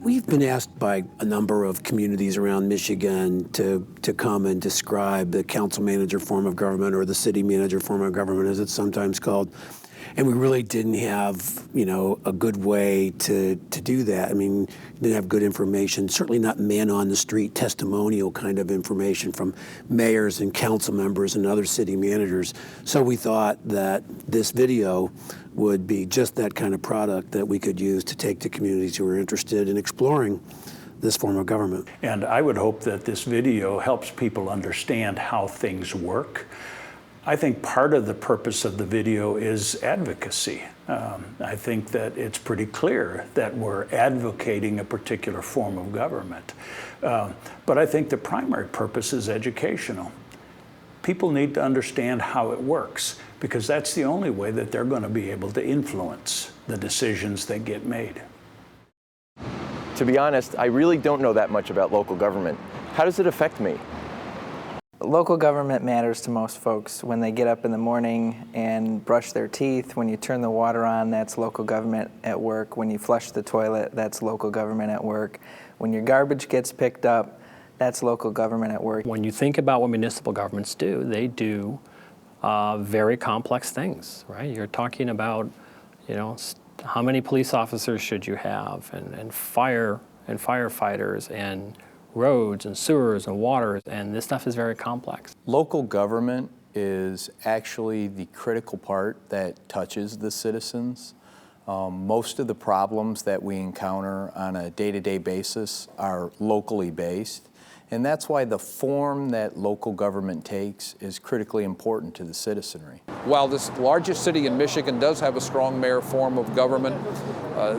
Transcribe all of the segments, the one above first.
We've been asked by a number of communities around Michigan to come and describe the council manager form of government, or the city manager form of government, as it's sometimes called. And we really didn't have, a good way to do that. I mean, didn't have good information, certainly not man-on-the-street testimonial kind of information from mayors and council members and other city managers. So we thought that this video would be just that kind of product that we could use to take to communities who are interested in exploring this form of government. And I would hope that this video helps people understand how things work. I think part of the purpose of the video is advocacy. I think that it's pretty clear that we're advocating a particular form of government. But I think the primary purpose is educational. People need to understand how it works, because that's the only way that they're going to be able to influence the decisions that get made. To be honest, I really don't know that much about local government. How does it affect me? Local government matters to most folks. When they get up in the morning and brush their teeth, when you turn the water on, that's local government at work. When you flush the toilet, that's local government at work. When your garbage gets picked up, that's local government at work. When you think about what municipal governments do, they do very complex things, right? You're talking about, how many police officers should you have, and fire and firefighters, and roads and sewers and water, and this stuff is very complex. Local government is actually the critical part that touches the citizens. Most of the problems that we encounter on a day-to-day basis are locally based, and that's why the form that local government takes is critically important to the citizenry. While this largest city in Michigan does have a strong mayor form of government,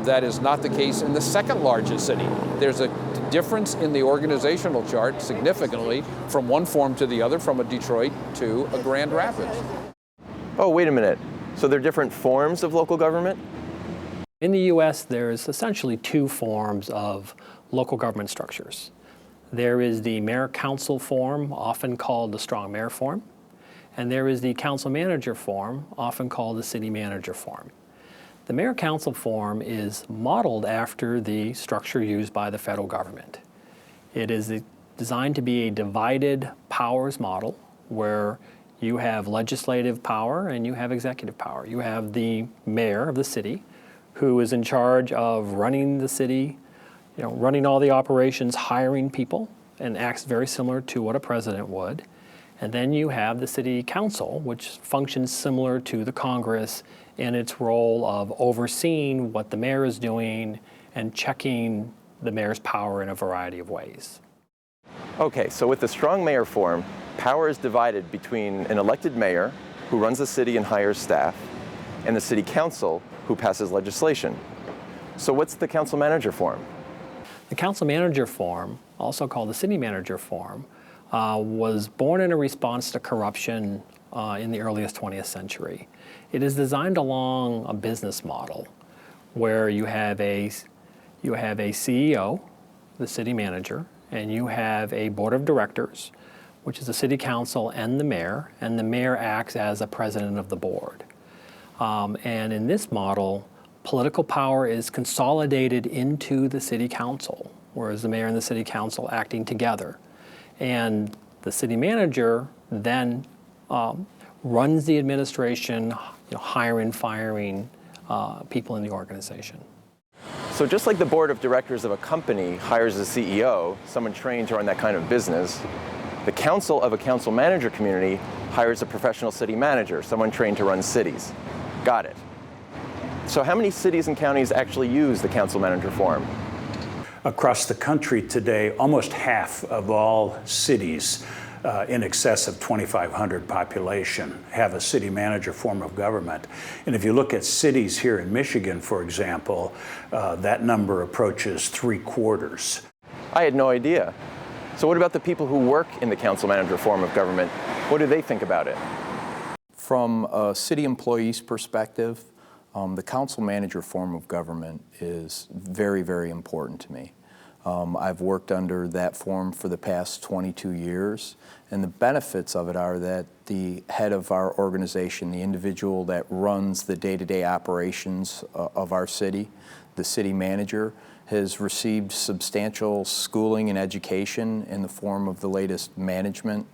that is not the case in the second largest city. There's a difference in the organizational chart significantly from one form to the other, from a Detroit to a Grand Rapids. Oh, wait a minute. So there are different forms of local government? In the U.S., there's essentially two forms of local government structures. There is the mayor-council form, often called the strong mayor form, and there is the council-manager form, often called the city-manager form. The mayor-council form is modeled after the structure used by the federal government. It is designed to be a divided powers model where you have legislative power and you have executive power. You have the mayor of the city who is in charge of running the city, running all the operations, hiring people, and acts very similar to what a president would. And then you have the city council, which functions similar to the Congress in its role of overseeing what the mayor is doing and checking the mayor's power in a variety of ways. Okay, so with the strong mayor form, power is divided between an elected mayor, who runs the city and hires staff, and the city council, who passes legislation. So what's the council manager form? The council manager form, also called the city manager form, was born in a response to corruption in the earliest 20th century. It is designed along a business model where you have a CEO, the city manager, and you have a board of directors, which is the city council and the mayor acts as a president of the board. And in this model, political power is consolidated into the city council, whereas the mayor and the city council acting together. And the city manager then runs the administration, hiring, firing people in the organization. So just like the board of directors of a company hires a CEO, someone trained to run that kind of business, the council of a council manager community hires a professional city manager, someone trained to run cities. Got it. So how many cities and counties actually use the council manager form? Across the country today, almost half of all cities in excess of 2,500 population have a city manager form of government. And if you look at cities here in Michigan, for example, that number approaches 3/4. I had no idea. So what about the people who work in the council manager form of government? What do they think about it? From a city employee's perspective, the council manager form of government is very, very important to me. I've worked under that form for the past 22 years, and the benefits of it are that the head of our organization, the individual that runs the day-to-day operations of our city, the city manager, has received substantial schooling and education in the form of the latest management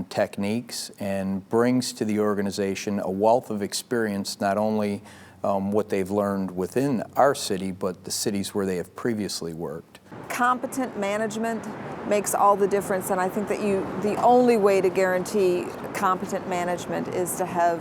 techniques, and brings to the organization a wealth of experience, not only what they've learned within our city, but the cities where they have previously worked. Competent management makes all the difference, and I think that the only way to guarantee competent management is to have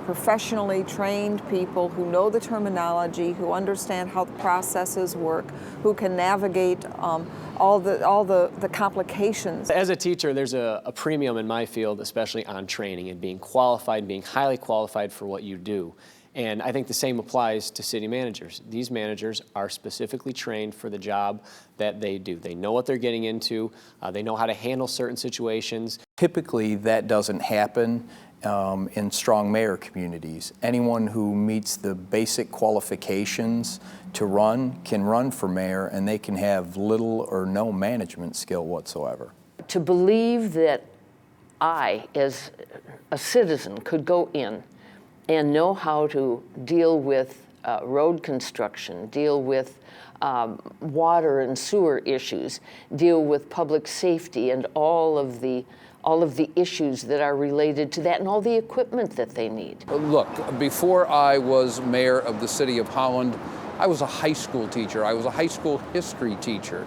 professionally trained people who know the terminology, who understand how the processes work, who can navigate all the complications. As a teacher, there's a premium in my field, especially on training and being qualified, being highly qualified for what you do. And I think the same applies to city managers. These managers are specifically trained for the job that they do. They know what they're getting into. They know how to handle certain situations. Typically, that doesn't happen in strong mayor communities. Anyone who meets the basic qualifications to run can run for mayor, and they can have little or no management skill whatsoever. To believe that I, as a citizen, could go in and know how to deal with road construction, deal with water and sewer issues, deal with public safety and all of the issues that are related to that and all the equipment that they need. Look, before I was mayor of the city of Holland, I was a high school teacher. I was a high school history teacher.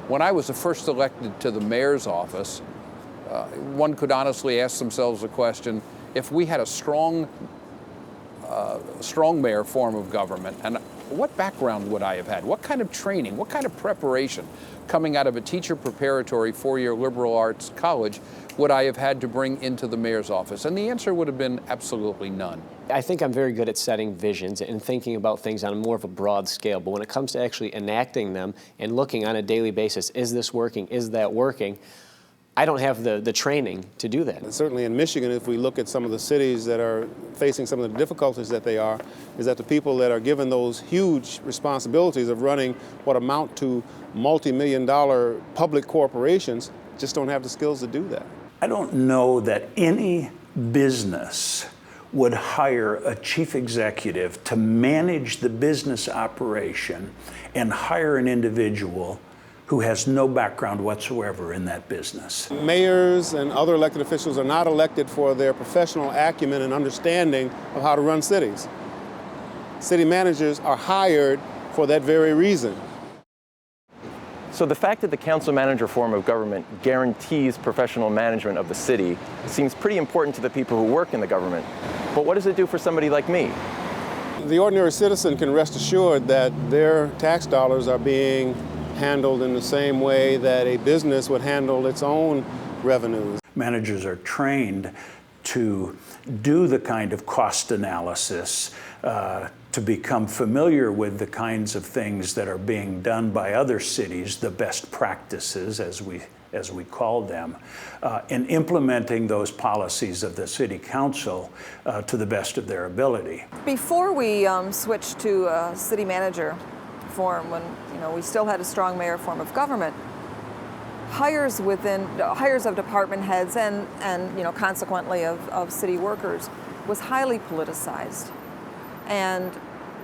When I was first elected to the mayor's office, one could honestly ask themselves the question, if we had a strong mayor form of government, and what background would I have had? What kind of training, what kind of preparation coming out of a teacher preparatory 4-year liberal arts college would I have had to bring into the mayor's office? And the answer would have been absolutely none. I think I'm very good at setting visions and thinking about things on more of a broad scale, but when it comes to actually enacting them and looking on a daily basis, is this working, is that working? I don't have the training to do that. Certainly in Michigan, if we look at some of the cities that are facing some of the difficulties that they are, is that the people that are given those huge responsibilities of running what amount to multi-million-dollar public corporations just don't have the skills to do that. I don't know that any business would hire a chief executive to manage the business operation and hire an individual who has no background whatsoever in that business. Mayors and other elected officials are not elected for their professional acumen and understanding of how to run cities. City managers are hired for that very reason. So the fact that the council manager form of government guarantees professional management of the city seems pretty important to the people who work in the government. But what does it do for somebody like me? The ordinary citizen can rest assured that their tax dollars are being handled in the same way that a business would handle its own revenues. Managers are trained to do the kind of cost analysis, to become familiar with the kinds of things that are being done by other cities, the best practices as we call them, and implementing those policies of the city council to the best of their ability. Before we switched to a city manager form, when we still had a strong mayor form of government, hires of department heads and consequently of city workers was highly politicized, and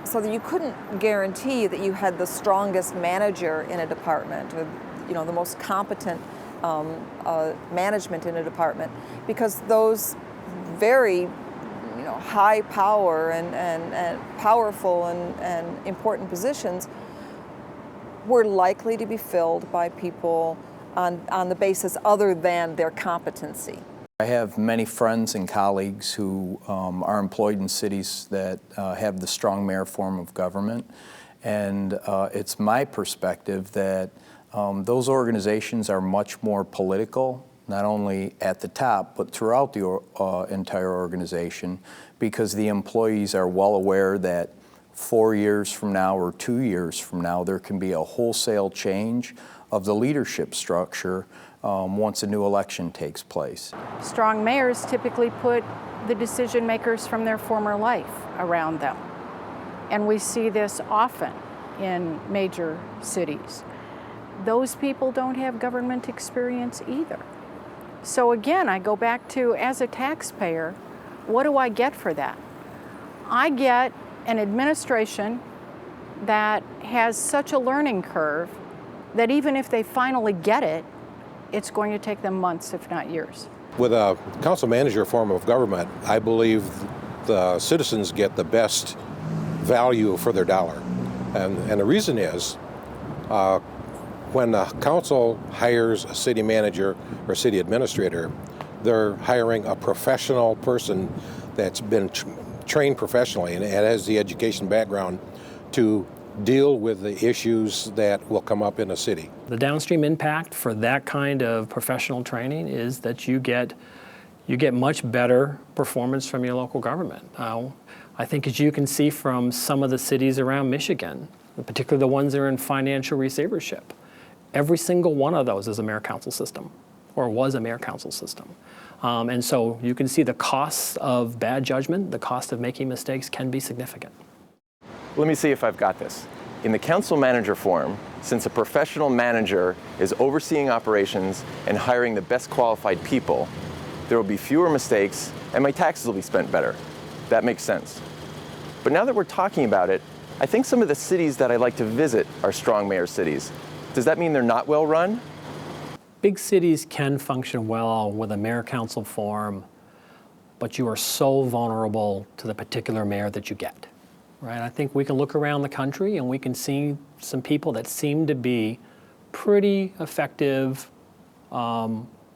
so that you couldn't guarantee that you had the strongest manager in a department or the most competent management in a department, because those very high power and powerful and important positions were likely to be filled by people on the basis other than their competency. I have many friends and colleagues who are employed in cities that have the strong mayor form of government, and it's my perspective that those organizations are much more political, not only at the top, but throughout the entire organization, because the employees are well aware that 4 years from now or 2 years from now, there can be a wholesale change of the leadership structure once a new election takes place. Strong mayors typically put the decision makers from their former life around them. And we see this often in major cities. Those people don't have government experience either. So again, I go back to, as a taxpayer, what do I get for that? I get an administration that has such a learning curve that even if they finally get it, it's going to take them months, if not years. With a council manager form of government, I believe the citizens get the best value for their dollar. And the reason is, when the council hires a city manager or city administrator, they're hiring a professional person that's been trained professionally and has the education background to deal with the issues that will come up in a city. The downstream impact for that kind of professional training is that you get much better performance from your local government. I think, as you can see from some of the cities around Michigan, particularly the ones that are in financial receivership, every single one of those is a mayor-council system, or was a mayor-council system. And so you can see the costs of bad judgment, the cost of making mistakes can be significant. Let me see if I've got this. In the council manager form, since a professional manager is overseeing operations and hiring the best qualified people, there will be fewer mistakes and my taxes will be spent better. That makes sense. But now that we're talking about it, I think some of the cities that I like to visit are strong mayor cities. Does that mean they're not well run? Big cities can function well with a mayor-council form, but you are so vulnerable to the particular mayor that you get. Right? I think we can look around the country and we can see some people that seem to be pretty effective,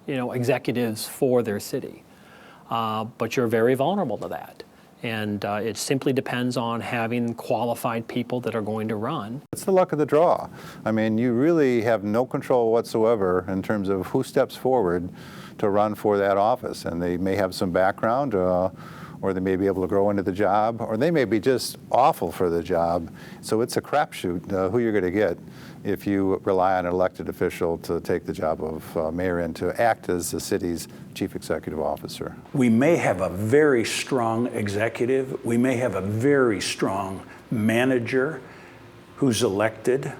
executives for their city, but you're very vulnerable to that. And it simply depends on having qualified people that are going to run. It's the luck of the draw. I mean, you really have no control whatsoever in terms of who steps forward to run for that office. And they may have some background, or they may be able to grow into the job, or they may be just awful for the job. So it's a crapshoot who you're going to get if you rely on an elected official to take the job of mayor and to act as the city's chief executive officer. We may have a very strong executive. We may have a very strong manager who's elected,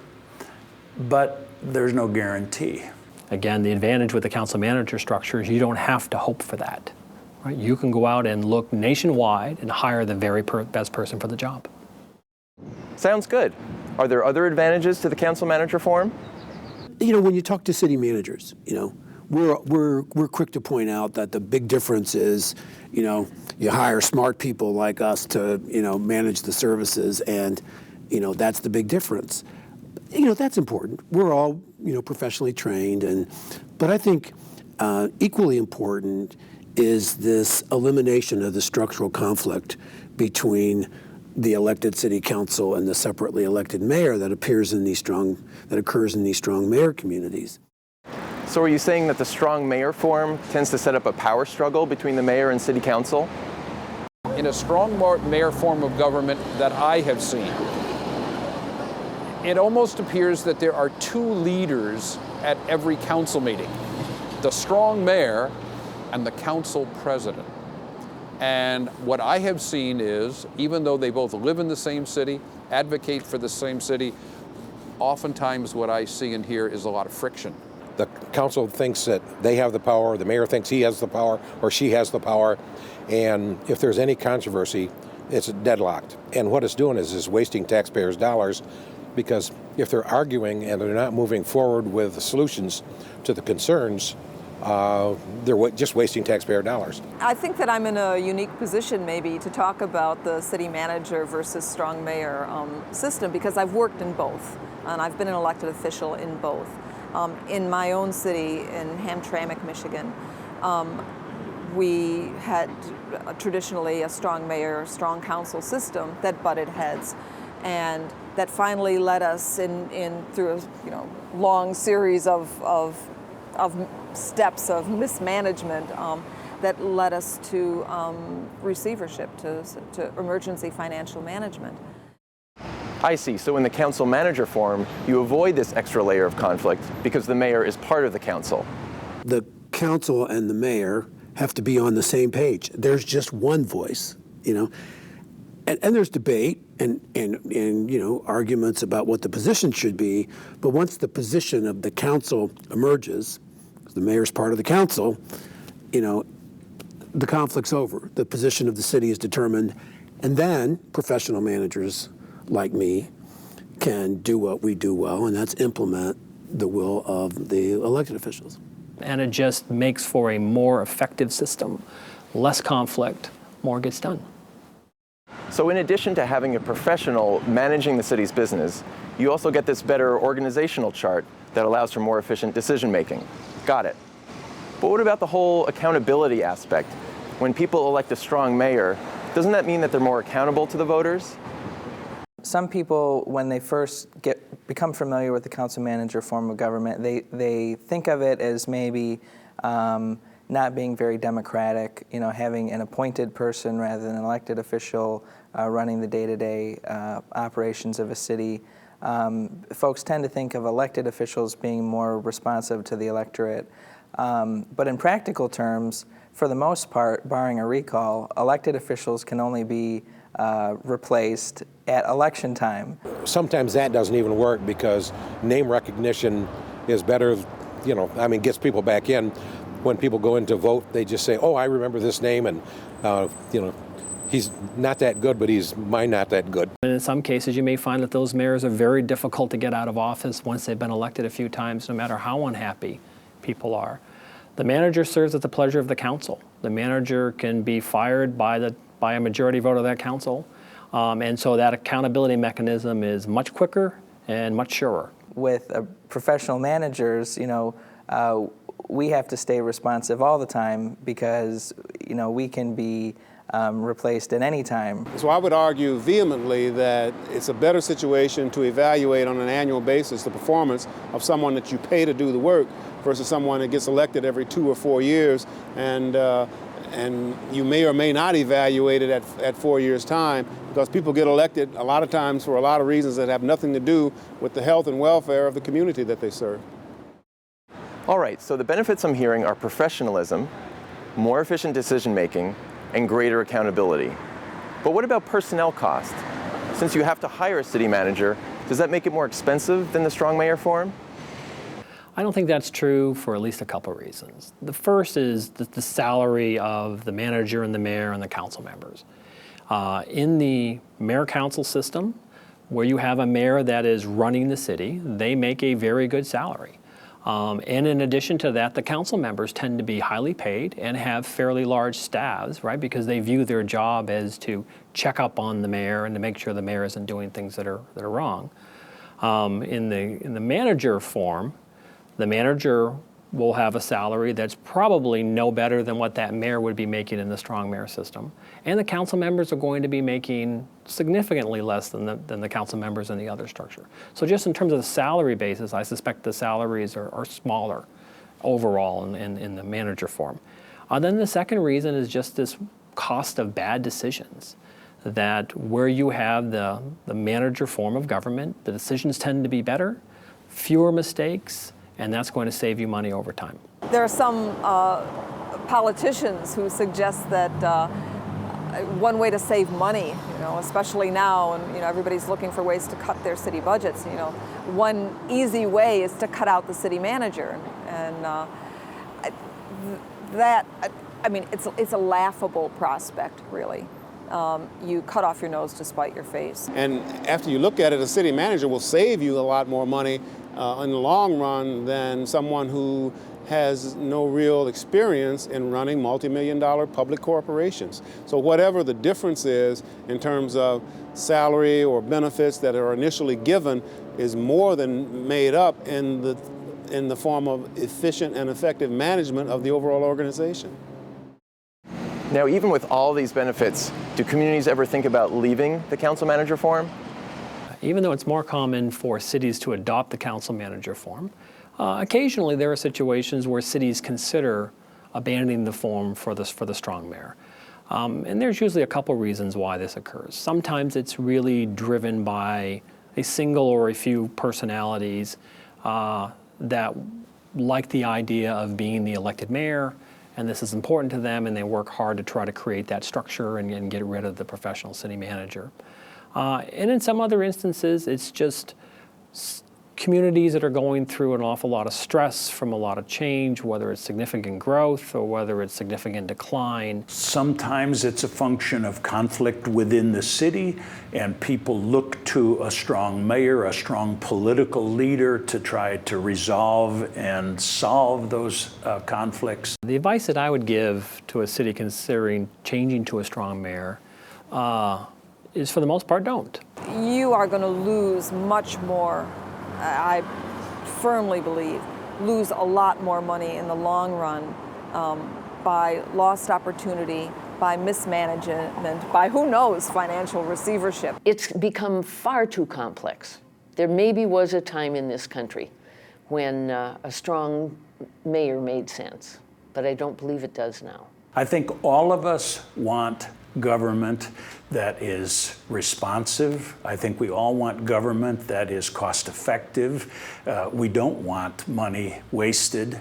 but there's no guarantee. Again, the advantage with the council manager structure is you don't have to hope for that. Right? You can go out and look nationwide and hire the very best person for the job. Sounds good. Are there other advantages to the council manager form? When you talk to city managers, we're quick to point out that the big difference is, you hire smart people like us to, manage the services, and, that's the big difference. That's important. We're all, professionally trained, but I think equally important is this elimination of the structural conflict between the elected city council and the separately elected mayor that occurs in these strong mayor communities. So are you saying that the strong mayor form tends to set up a power struggle between the mayor and city council? In a strong mayor form of government that I have seen, it almost appears that there are two leaders at every council meeting: the strong mayor and the council president. And what I have seen is, even though they both live in the same city, advocate for the same city, oftentimes what I see and hear is a lot of friction. The council thinks that they have the power, the mayor thinks he has the power or she has the power, and if there's any controversy, it's deadlocked. And what it's doing is wasting taxpayers' dollars, because if they're arguing and they're not moving forward with the solutions to the concerns, they're just wasting taxpayer dollars. I think that I'm in a unique position maybe to talk about the city manager versus strong mayor system, because I've worked in both and I've been an elected official in both. In my own city in Hamtramck, Michigan, we had traditionally a strong mayor, strong council system that butted heads, and that finally led us in through a long series of steps of mismanagement that led us to receivership, to emergency financial management. I see. So in the council manager form, you avoid this extra layer of conflict because the mayor is part of the council. The council and the mayor have to be on the same page. There's just one voice, and there's debate and arguments about what the position should be. But once the position of the council emerges, the mayor's part of the council, the conflict's over. The position of the city is determined, and then professional managers like me can do what we do well, and that's implement the will of the elected officials. And it just makes for a more effective system, less conflict, more gets done. So in addition to having a professional managing the city's business, you also get this better organizational chart that allows for more efficient decision making. Got it. But what about the whole accountability aspect? When people elect a strong mayor, doesn't that mean that they're more accountable to the voters? Some people, when they first become familiar with the council manager form of government, they think of it as maybe not being very democratic, having an appointed person rather than an elected official running the day-to-day operations of a city. Folks tend to think of elected officials being more responsive to the electorate. But in practical terms, for the most part, barring a recall, elected officials can only be replaced at election time. Sometimes that doesn't even work because name recognition is better, gets people back in. When people go in to vote, they just say, oh, I remember this name, and, he's not that good, but he's not that good. And in some cases, you may find that those mayors are very difficult to get out of office once they've been elected a few times, no matter how unhappy people are. The manager serves at the pleasure of the council. The manager can be fired by a majority vote of that council. And so that accountability mechanism is much quicker and much surer. With professional managers, we have to stay responsive all the time because, we can be replaced at any time. So I would argue vehemently that it's a better situation to evaluate on an annual basis the performance of someone that you pay to do the work versus someone that gets elected every 2 or 4 years, and you may or may not evaluate it at 4 years' time, because people get elected a lot of times for a lot of reasons that have nothing to do with the health and welfare of the community that they serve. All right, so the benefits I'm hearing are professionalism, more efficient decision making, and greater accountability. But what about personnel cost? Since you have to hire a city manager, does that make it more expensive than the strong mayor form? I don't think that's true for at least a couple of reasons. The first is the salary of the manager and the mayor and the council members. In the mayor-council system, where you have a mayor that is running the city, they make a very good salary. And in addition to that, the council members tend to be highly paid and have fairly large staffs, right? Because they view their job as to check up on the mayor and to make sure the mayor isn't doing things that are wrong. In the manager form, the manager will have a salary that's probably no better than what that mayor would be making in the strong mayor system. And the council members are going to be making significantly less than the council members in the other structure. So just in terms of the salary basis, I suspect the salaries are smaller overall in the manager form. Then the second reason is just this cost of bad decisions. That where you have the manager form of government, the decisions tend to be better, fewer mistakes, and that's going to save you money over time. There are some politicians who suggest that one way to save money, especially now, and everybody's looking for ways to cut their city budgets. One easy way is to cut out the city manager, and it's a laughable prospect, really. You cut off your nose to spite your face. And after you look at it, a city manager will save you a lot more money in the long run than someone who has no real experience in running multi-million-dollar public corporations. So whatever the difference is in terms of salary or benefits that are initially given is more than made up in the form of efficient and effective management of the overall organization. Now, even with all these benefits, do communities ever think about leaving the council manager form? Even though it's more common for cities to adopt the council manager form, occasionally there are situations where cities consider abandoning the form for the strong mayor. And there's usually a couple reasons why this occurs. Sometimes it's really driven by a single or a few personalities that like the idea of being the elected mayor, and this is important to them, and they work hard to try to create that structure and get rid of the professional city manager. And in some other instances, it's just communities that are going through an awful lot of stress from a lot of change, whether it's significant growth or whether it's significant decline. Sometimes it's a function of conflict within the city, and people look to a strong mayor, a strong political leader to try to resolve and solve those conflicts. The advice that I would give to a city considering changing to a strong mayor is, for the most part, don't. You are going to lose much more, I firmly believe, lose a lot more money in the long run by lost opportunity, by mismanagement, by who knows, financial receivership. It's become far too complex. There maybe was a time in this country when a strong mayor made sense, but I don't believe it does now. I think all of us want government that is responsive. I think we all want government that is cost effective. We don't want money wasted.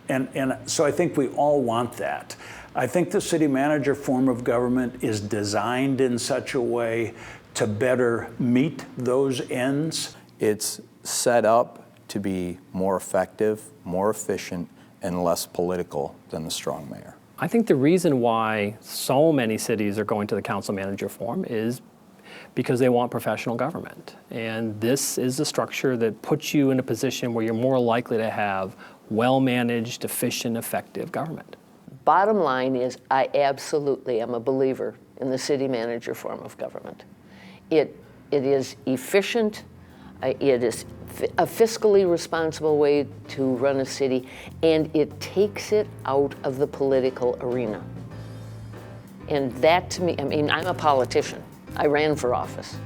And so I think we all want that. I think the city manager form of government is designed in such a way to better meet those ends. It's set up to be more effective, more efficient, and less political than the strong mayor. I think the reason why so many cities are going to the council manager form is because they want professional government. And this is the structure that puts you in a position where you're more likely to have well-managed, efficient, effective government. Bottom line is, I absolutely am a believer in the city manager form of government. It is efficient, it is a fiscally responsible way to run a city, and it takes it out of the political arena. And that, to me, I mean, I'm a politician. I ran for office.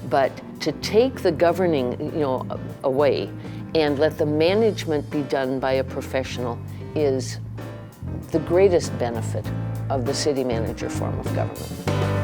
But to take the governing, away and let the management be done by a professional is the greatest benefit of the city manager form of government.